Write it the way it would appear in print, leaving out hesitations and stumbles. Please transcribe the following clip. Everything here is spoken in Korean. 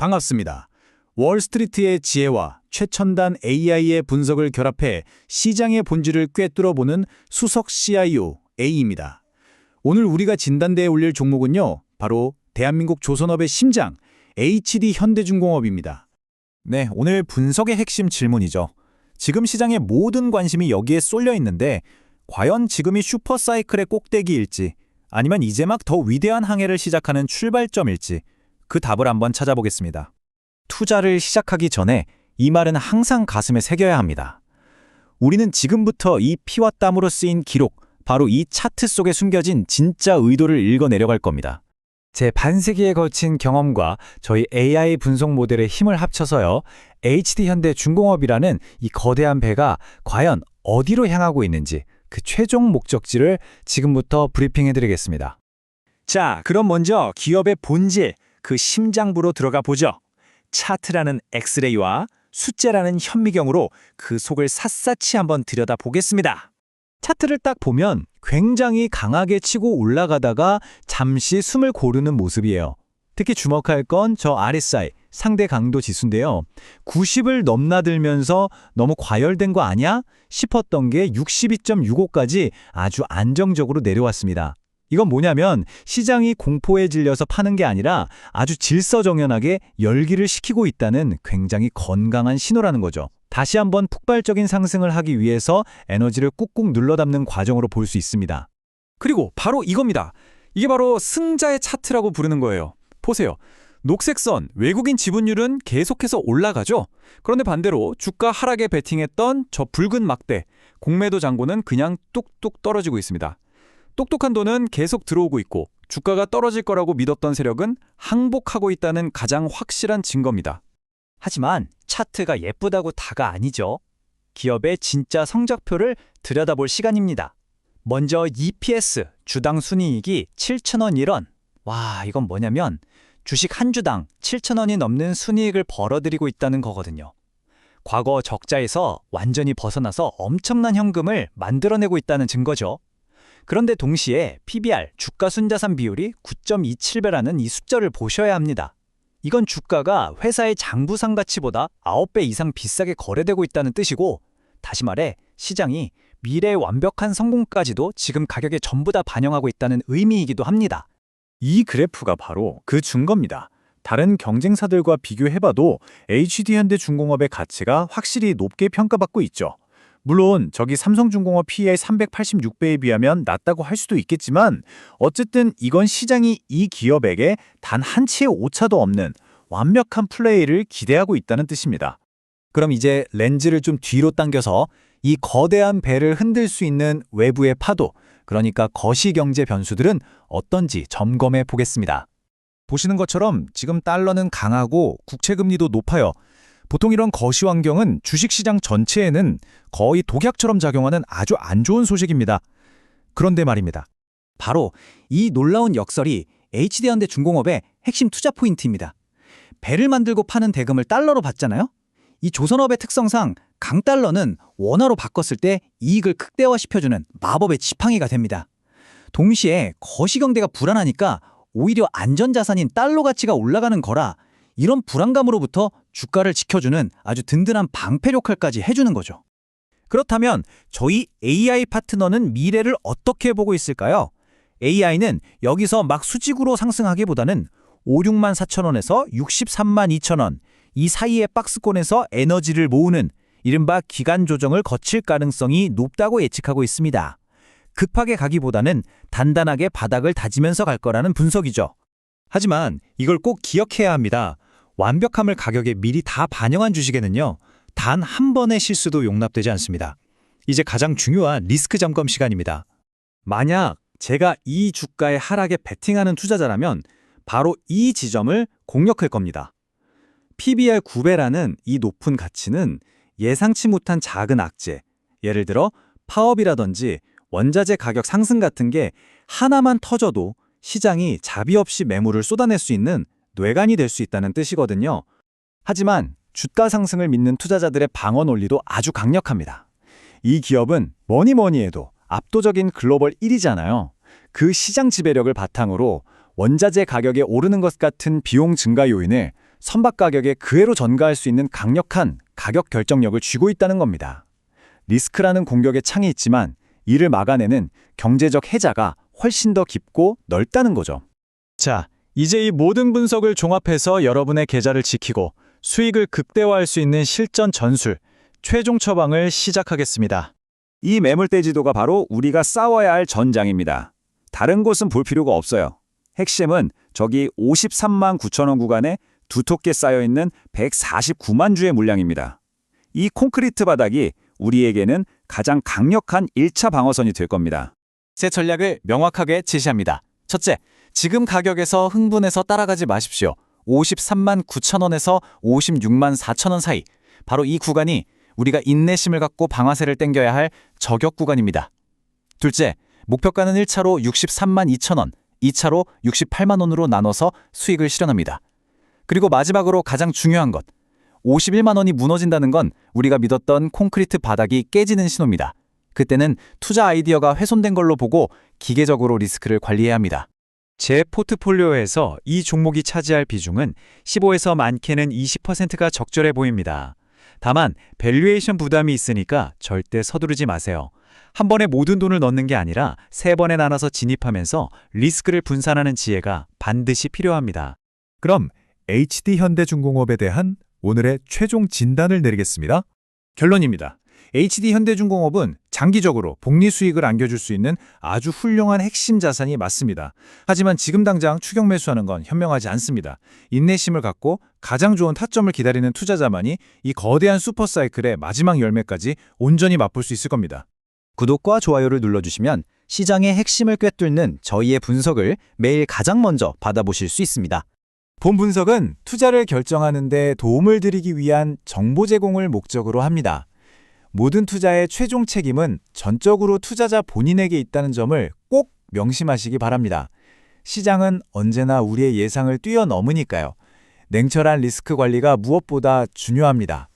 반갑습니다. 월스트리트의 지혜와 최첨단 AI의 분석을 결합해 시장의 본질을 꿰뚫어보는 수석 CIO A입니다. 오늘 우리가 진단대에 올릴 종목은요, 바로 대한민국 조선업의 심장, HD 현대중공업입니다. 네, 오늘 분석의 핵심 질문이죠. 지금 시장의 모든 관심이 여기에 쏠려 있는데 과연 지금이 슈퍼사이클의 꼭대기일지 아니면 이제 막 더 위대한 항해를 시작하는 출발점일지 그 답을 한번 찾아보겠습니다. 투자를 시작하기 전에 이 말은 항상 가슴에 새겨야 합니다. 우리는 지금부터 이 피와 땀으로 쓰인 기록, 바로 이 차트 속에 숨겨진 진짜 의도를 읽어내려갈 겁니다. 제 반세기에 걸친 경험과 저희 AI 분석 모델의 힘을 합쳐서요, HD 현대중공업이라는 이 거대한 배가 과연 어디로 향하고 있는지 그 최종 목적지를 지금부터 브리핑해드리겠습니다. 자, 그럼 먼저 기업의 본질, 그 심장부로 들어가 보죠. 차트라는 엑스레이와 숫자라는 현미경으로 그 속을 샅샅이 한번 들여다보겠습니다. 차트를 딱 보면 굉장히 강하게 치고 올라가다가 잠시 숨을 고르는 모습이에요. 특히 주목할 건 저 RSI, 상대 강도 지수인데요. 90을 넘나들면서 너무 과열된 거 아니야? 싶었던 게 62.65까지 아주 안정적으로 내려왔습니다. 이건 뭐냐면 시장이 공포에 질려서 파는 게 아니라 아주 질서정연하게 열기를 식히고 있다는 굉장히 건강한 신호라는 거죠. 다시 한번 폭발적인 상승을 하기 위해서 에너지를 꾹꾹 눌러담는 과정으로 볼 수 있습니다. 그리고 바로 이겁니다. 이게 바로 승자의 차트라고 부르는 거예요. 보세요. 녹색 선, 외국인 지분율은 계속해서 올라가죠. 그런데 반대로 주가 하락에 베팅했던 저 붉은 막대, 공매도 잔고는 그냥 뚝뚝 떨어지고 있습니다. 똑똑한 돈은 계속 들어오고 있고 주가가 떨어질 거라고 믿었던 세력은 항복하고 있다는 가장 확실한 증거입니다. 하지만 차트가 예쁘다고 다가 아니죠. 기업의 진짜 성적표를 들여다볼 시간입니다. 먼저 EPS, 주당 순이익이 7,000원 1원. 와, 이건 뭐냐면 주식 한 주당 7,000원이 넘는 순이익을 벌어들이고 있다는 거거든요. 과거 적자에서 완전히 벗어나서 엄청난 현금을 만들어내고 있다는 증거죠. 그런데 동시에 PBR, 주가 순자산 비율이 9.27배라는 이 숫자를 보셔야 합니다. 이건 주가가 회사의 장부상 가치보다 9배 이상 비싸게 거래되고 있다는 뜻이고, 다시 말해 시장이 미래의 완벽한 성공까지도 지금 가격에 전부 다 반영하고 있다는 의미이기도 합니다. 이 그래프가 바로 그 증거입니다. 다른 경쟁사들과 비교해봐도 HD현대중공업의 가치가 확실히 높게 평가받고 있죠. 물론 저기 삼성중공업 PER 386배에 비하면 낮다고 할 수도 있겠지만 어쨌든 이건 시장이 이 기업에게 단 한 치의 오차도 없는 완벽한 플레이를 기대하고 있다는 뜻입니다. 그럼 이제 렌즈를 좀 뒤로 당겨서 이 거대한 배를 흔들 수 있는 외부의 파도, 그러니까 거시경제 변수들은 어떤지 점검해 보겠습니다. 보시는 것처럼 지금 달러는 강하고 국채금리도 높아요. 보통 이런 거시 환경은 주식시장 전체에는 거의 독약처럼 작용하는 아주 안 좋은 소식입니다. 그런데 말입니다. 바로 이 놀라운 역설이 HD현대중공업의 핵심 투자 포인트입니다. 배를 만들고 파는 대금을 달러로 받잖아요? 이 조선업의 특성상 강달러는 원화로 바꿨을 때 이익을 극대화시켜주는 마법의 지팡이가 됩니다. 동시에 거시경대가 불안하니까 오히려 안전자산인 달러 가치가 올라가는 거라 이런 불안감으로부터 주가를 지켜주는 아주 든든한 방패 역할까지 해주는 거죠. 그렇다면 저희 AI 파트너는 미래를 어떻게 보고 있을까요? AI는 여기서 막 수직으로 상승하기보다는 56만 4천원에서 63만 2천원 이 사이의 박스권에서 에너지를 모으는 이른바 기간 조정을 거칠 가능성이 높다고 예측하고 있습니다. 급하게 가기보다는 단단하게 바닥을 다지면서 갈 거라는 분석이죠. 하지만 이걸 꼭 기억해야 합니다. 완벽함을 가격에 미리 다 반영한 주식에는요, 단 한 번의 실수도 용납되지 않습니다. 이제 가장 중요한 리스크 점검 시간입니다. 만약 제가 이 주가의 하락에 베팅하는 투자자라면 바로 이 지점을 공략할 겁니다. PBR 9배라는 이 높은 가치는 예상치 못한 작은 악재, 예를 들어 파업이라든지 원자재 가격 상승 같은 게 하나만 터져도 시장이 자비 없이 매물을 쏟아낼 수 있는 뇌관이 될 수 있다는 뜻이거든요. 하지만 주가 상승을 믿는 투자자들의 방어 논리도 아주 강력합니다. 이 기업은 뭐니 해도 압도적인 글로벌 1위잖아요. 그 시장 지배력을 바탕으로 원자재 가격이 오르는 것 같은 비용 증가 요인을 선박 가격에 그 해로 전가할 수 있는 강력한 가격 결정력을 쥐고 있다는 겁니다. 리스크라는 공격의 창이 있지만 이를 막아내는 경제적 해자가 훨씬 더 깊고 넓다는 거죠. 자, 이제 이 모든 분석을 종합해서 여러분의 계좌를 지키고 수익을 극대화할 수 있는 실전 전술, 최종 처방을 시작하겠습니다. 이 매물대 지도가 바로 우리가 싸워야 할 전장입니다. 다른 곳은 볼 필요가 없어요. 핵심은 저기 53만 9천 원 구간에 두텁게 쌓여있는 149만 주의 물량입니다. 이 콘크리트 바닥이 우리에게는 가장 강력한 1차 방어선이 될 겁니다. 제 전략을 명확하게 제시합니다. 첫째, 지금 가격에서 흥분해서 따라가지 마십시오. 53만 9천 원에서 56만 4천 원 사이. 바로 이 구간이 우리가 인내심을 갖고 방아쇠를 당겨야 할 저격 구간입니다. 둘째, 목표가는 1차로 63만 2천 원, 2차로 68만 원으로 나눠서 수익을 실현합니다. 그리고 마지막으로 가장 중요한 것, 51만 원이 무너진다는 건 우리가 믿었던 콘크리트 바닥이 깨지는 신호입니다. 그때는 투자 아이디어가 훼손된 걸로 보고 기계적으로 리스크를 관리해야 합니다. 제 포트폴리오에서 이 종목이 차지할 비중은 15에서 많게는 20%가 적절해 보입니다. 다만 밸류에이션 부담이 있으니까 절대 서두르지 마세요. 한 번에 모든 돈을 넣는 게 아니라 3번에 나눠서 진입하면서 리스크를 분산하는 지혜가 반드시 필요합니다. 그럼 HD현대중공업에 대한 오늘의 최종 진단을 내리겠습니다. 결론입니다. HD현대중공업은 장기적으로 복리 수익을 안겨줄 수 있는 아주 훌륭한 핵심 자산이 맞습니다. 하지만 지금 당장 추격 매수하는 건 현명하지 않습니다. 인내심을 갖고 가장 좋은 타점을 기다리는 투자자만이 이 거대한 슈퍼사이클의 마지막 열매까지 온전히 맛볼 수 있을 겁니다. 구독과 좋아요를 눌러주시면 시장의 핵심을 꿰뚫는 저희의 분석을 매일 가장 먼저 받아보실 수 있습니다. 본 분석은 투자를 결정하는 데 도움을 드리기 위한 정보 제공을 목적으로 합니다. 모든 투자의 최종 책임은 전적으로 투자자 본인에게 있다는 점을 꼭 명심하시기 바랍니다. 시장은 언제나 우리의 예상을 뛰어넘으니까요. 냉철한 리스크 관리가 무엇보다 중요합니다.